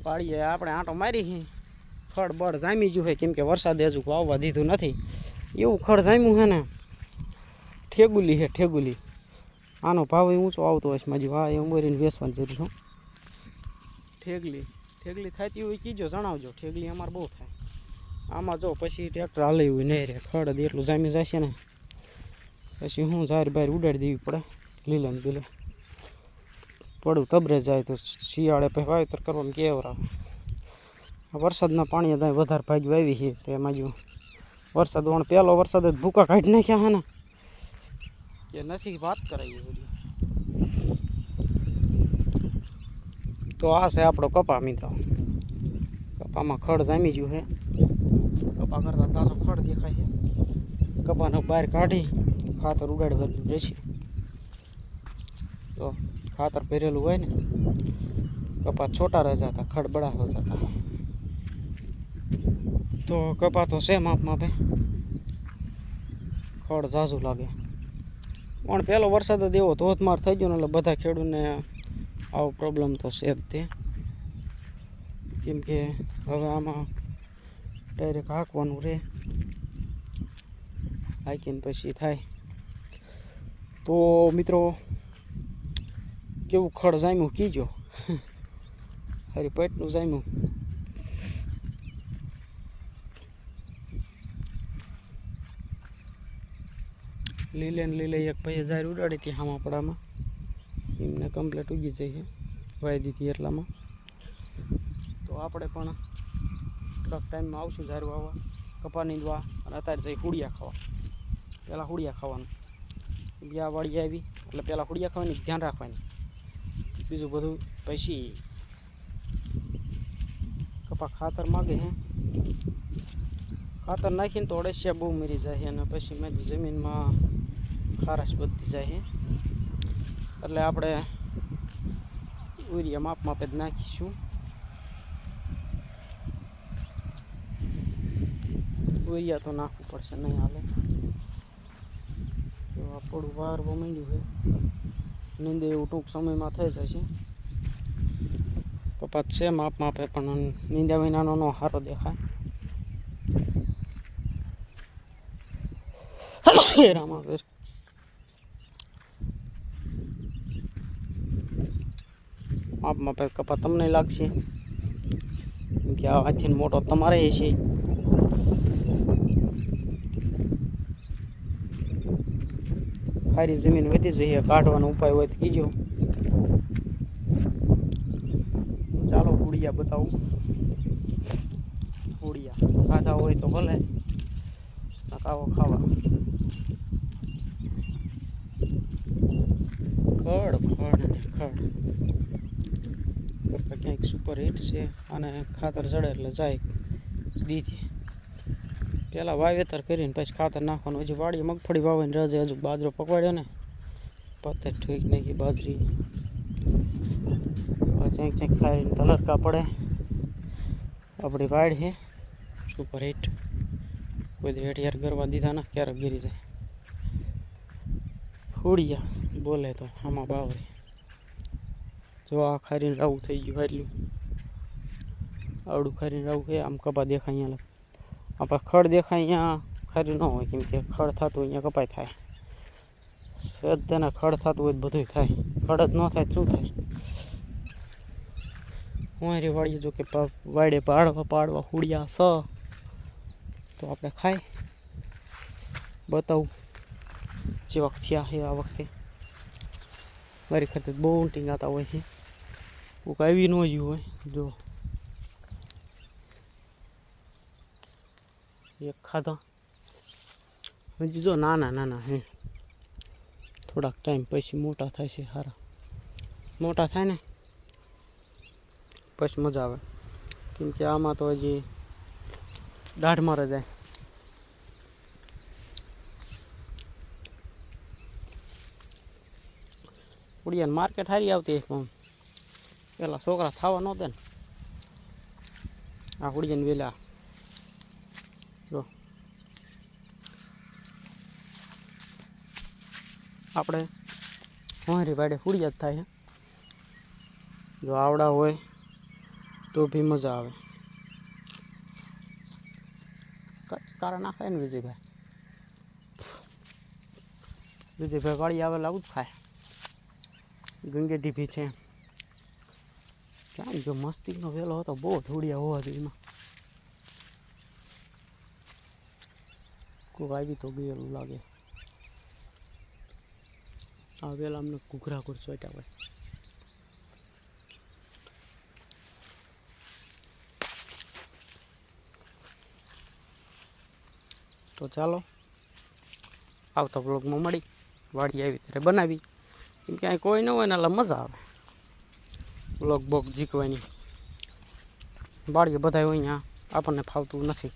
પાડીએ આપણે આંટો મારી છે ખડ બળ જામી ગયું છે કેમ કે વરસાદે હજુ વાવવા દીધું નથી એવું ખડ જામ્યું છે ને ઠેગુલી છે ઠેગુલી આનો ભાવ ઊંચો આવતો હશે માજી વાહ એ ઉંમરીને વેચવાની જરૂર છું ઠેગલી થતી હોય કીજો જણાવજો ઠેગલી અમારે બહુ થાય આમાં જો પછી ટ્રેક્ટર હાલે એવું નહીં રહે ખડ એટલું જામી જશે ને પછી હું જાહેર બહાર ઉડાડી દેવી પડે લીલે ને બીલે પડું તબરે જાય તો શિયાળે પછી વાવેતર કરવાનું કેવર આવે વરસાદના પાણી ત્યાં વધારે ભાગ્યું આવી છે તેમાં જો વરસાદ વણ પહેલો વરસાદ જ ભૂકા કાઢી નાખ્યા છે ને કે નથી વાત કરાવી બધી તો આ છે આપણો કપા મિત્રો કપામાં ખડ જામી ગયું છે કપા કરતા તાસો ખડ દેખાય છે કપાનો બહાર કાઢી ખાતર ઉડાડવાનું રહેશે તો ખાતર પહેરેલું હોય ને કપા છોટા રહી જતા ખડ બડા હો જતા તો કપા તો છે માપ માપે ખડ ઝાઝું લાગે પણ પહેલો વરસાદ જ એવો ધોધમાર થઈ ગયો ને એટલે બધા ખેડૂતને આવો પ્રોબ્લેમ તો છે જ તે કેમ કે હવે આમાં ડાયરેક્ટ હાંકવાનું રહે હાંકીને પછી થાય તો મિત્રો કેવું ખડ જામ્યું કીજો હારી પેટનું જામ્યું લીલે ને લીલે એક ભાઈએ જાહેર ઉડાડી હતી હામાં પડામાં એમને કમ્પ્લેટ ઉગી જઈએ વાઈ દીધી એટલામાં તો આપણે પણ થોડાક ટાઈમમાં આવશું જાહેર વાવવા કપા નીંદવા અને અત્યારે જઈ હુડિયા ખાવા પહેલાં હુડિયા ખાવાનું ગયા વાળી આવી એટલે પહેલાં હુડિયા ખાવાની ધ્યાન રાખવાની બીજું બધું પછી કપા ખાતર માગે હે ખાતર નાખીને તો અળસિયા બહુ મરી જાય અને પછી મેં જમીનમાં ખારાશ વધતી જાય છે એટલે આપણે યુરિયા માપ માપે જ નાખીશું યુરિયા તો નાખવું પડશે નહીં હાલે તો આપણું વારવા માંડ્યું છે નીંદે એવું ટૂંક સમયમાં થઈ જશે કપાસ છે માપ માપે પણ નીંદા વિનાનો નો સારો દેખાય રામાવીર માપ માપે કપા તમને લાગશે કે આ હાથીને મોટો તમારે છે ખારી જમીન વધી જઈએ કાઢવાનો ઉપાય હોય તો કીજો ચાલો હુડિયા બતાવું હુડિયા ખાધા હોય તો ભલે આવો ખાવા ખડ ખડ ને ખડ ક્યાંક સુપર હિટ છે અને ખાતર ચડે એટલે જાય દીધી પહેલાં વાવેતર કરીને પછી ખાતર નાખવાનું હજી વાડીએ મગફળી વાવીને રજે હજુ બાજરો પકવાડ્યો ને પત્તે ઠીક નહીં બાજરી ચાંક ચાંક ખાઈને તલરકા પડે આપણી વાડ છે સુપર હિટ કોઈ હેઠિયાર ગરવા દીધા ને ક્યારેક ગીરી જાય હુડિયા બોલે તો આમાં બાવરી જો આ ખારીને રાવું થઈ ગયું એટલું આવડું ખારીને રાવું કે આમ કપા દેખાય અહીંયા આપણે ખડ દેખાય અહીંયા ખારી ન હોય કેમ કે ખડ થતું હોય અહીંયા કપાય થાય સદાના ખડ થતું હોય બધું થાય ખડ જ ન થાય શું થાય હું રે વાળીએ જો કે વાડે પાડવા હુડિયા સ તો આપણે ખાઈ બતાવું જેવા થયા છે આ વખતે મારી ખાતે બહુ ટીંગાતા હોય છે કોઈક આવી ન ગયું હોય જો એક ખાધા હજી જો નાના નાના હે થોડાક ટાઈમ પછી મોટા થાય છે સારા મોટા થાય ને પછી મજા આવે કેમ કે આમાં તો હજી દાઢ મારે જાય હુડિયાને માર્કેટ સારી આવતી પણ પેલા છોકરા થવા ન દે ને આ હુડિયાને વેલા જો આપણે હોરી વાડે હુડિયા જ થાય જો આવડા હોય તો બી મજા આવે. કારા નાખાય ને વિજયભાઈ વાળી આવે આવું જ ખાય. ગંગેટી ભી છે. ક્યાં જો મસ્તીનો વેલો હતો, બહુ થોડિયા હોવા જોઈએ એમાં. કોઈ આવી તો ગયેલું લાગે. આ વેલા અમને ઘૂઘરા પર ચોટ્યા હોય. તો ચાલો આવતા બ્લોગમાં મળી. વાડી આવી ત્યારે બનાવી. કેમ કે અહીં કોઈ ન હોય ને એટલે મજા આવે બ્લોગ બોગ જીકવાની. વાડીએ બધા હોય અહીંયા આપણને ફાવતું નથી.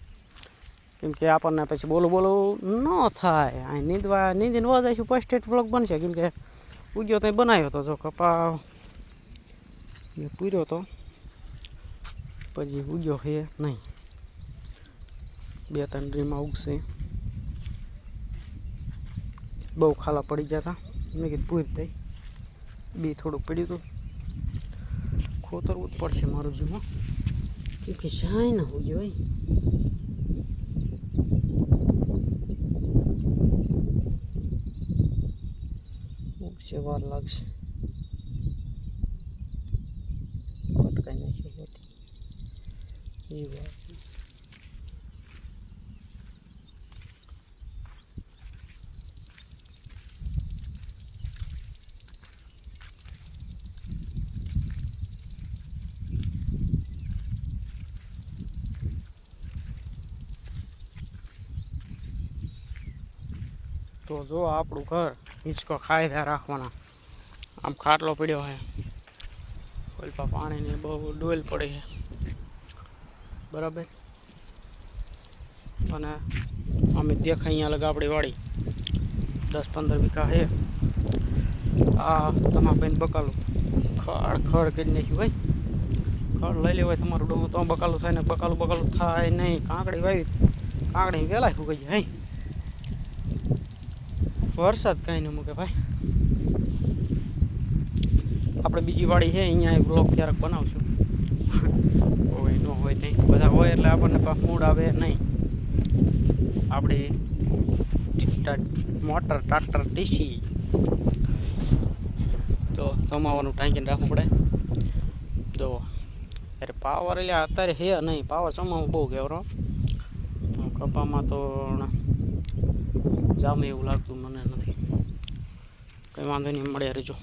કેમ કે આપણને પછી બોલું ન થાય. અહીં નીંદીને ન જઈશું પછી સ્ટેટ બ્લોગ બનશે. કેમ કે ઉગ્યો ત્યાં બનાવ્યો હતો. જો કપા પૂર્યો તો પછી ઉગ્યો છે નહીં. 2-3 ડ્રીમાં ઉગશે. બહુ ખાલા પડી ગયા હતા. મેં કીધું પૂર થઈ. બી થોડુંક પડ્યું હતું. ખોતરવું જ પડશે મારું જીમાં. કેમ કે શાય ના ઉગ્યો હોય. ઉગશે વાર લાગશે. પટકાઈ નાખ્યો એ વાત. તો જો આપણું ઘર હિંચકો ખાઈ રાખવાના. આમ ખાટલો પડ્યો છે. ઓલપા પાણીની બહુ ડોલ પડી છે. બરાબર. અને અમે દેખાય અહીંયા લગ આપણી વાડી 10-15 વીઘા છે. આ તમારા બેન બકાલું ખડ કરી નાખ્યું હોય. ખડ લઈ લેવાય તમારું ડોહું તો બકાલું થાય ને બકાલું થાય નહીં. કાંકડી વાવી કાંકડી વહેલા ફૂગી જાય. વરસાદ કાંઈ ન મૂકે ભાઈ. આપણે બીજી વાડી છે અહીંયા બ્લોગ ક્યારેક બનાવશું. હોય ન હોય તે બધા હોય એટલે આપણને પાછું મૂડ આવે નહીં. આપણી મોટર ટ્રાક્ટર ટીસી તો સમાવાનું ટાંકીને રાખવું પડે. તો અરે પાવર એટલે અત્યારે છે નહીં. પાવર સમાવું બહુ કેવરો. કપામાં તો જામે એવું લાગતું મને નથી. કંઈ વાંધો નહીં, મળ્યા રહેજો.